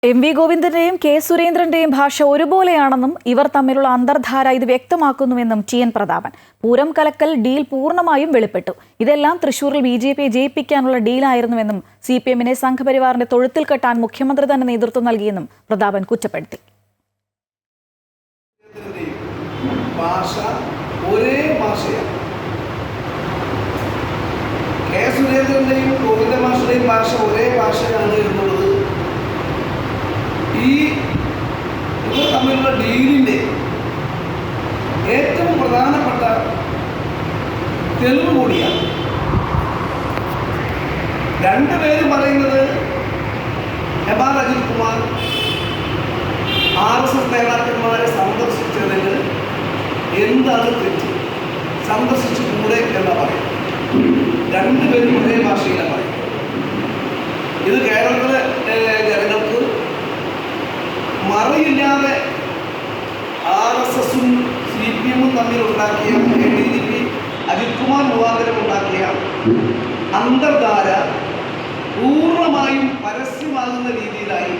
MV. ഗോവിന്ദന്റെയും K. സുരേന്ദ്രന്റെയും ഭാഷ ഒരുപോലെയാണെന്നും ഇവർ തമ്മിലുള്ള അന്തർധാര ഇത് വ്യക്തമാക്കുന്നുവെന്നും ടി. എൻ. പ്രതാപൻ. പൂരം കലക്കൽ ഡീൽ പൂർണ്ണമായും വെളിപ്പെട്ടു. ഇതെല്ലാം തൃശൂരിൽ ബി.ജെ.പിയെ ജയിപ്പിക്കാനുള്ള ഡീലായിരുന്നുവെന്നും CPM-നെ സംഘപരിവാറിന്റെ തൊഴുത്തിൽ കെട്ടാൻ മുഖ്യമന്ത്രി തന്നെ നേതൃത്വം നൽകിയെന്നും പ്രതാപൻ കുറ്റപ്പെടുത്തി. കെ. സുരേന്ദ്രന്റെയും ഗോവിന്ദ മാഷയുടെയും ഭാഷ ഒരേ ഭാഷയാണ് എന്നുള്ളത് ഇവർ തമ്മിലുള്ള ഡീലിൻ്റെ ഏറ്റവും പ്രധാനപ്പെട്ട തെളിവ് കൂടിയാണ്. രണ്ടുപേരും പറയുന്നത് എം.ആർ. അജിത് കുമാർ RSS നേതാക്കന്മാരെ സന്ദർശിച്ചതിന് എന്താണ് തെറ്റ്, സന്ദർശിച്ചുകൂടെ എന്ന് പറയും. രണ്ടുപേരും ഒരേ ഭാഷയിലാണ് പറയുന്നത്. ഇത് കേരളത്തിലെ ജനങ്ങൾക്ക് മറയില്ലാതെ RSS-ഉം CPM-ഉം തമ്മിൽ ഉണ്ടാക്കിയ ADGP അജിത് കുമാർ മുഖാന്തരം ഉണ്ടാക്കിയ അന്തർധാര പൂർണ്ണമായും പരസ്യമാകുന്ന രീതിയിലായി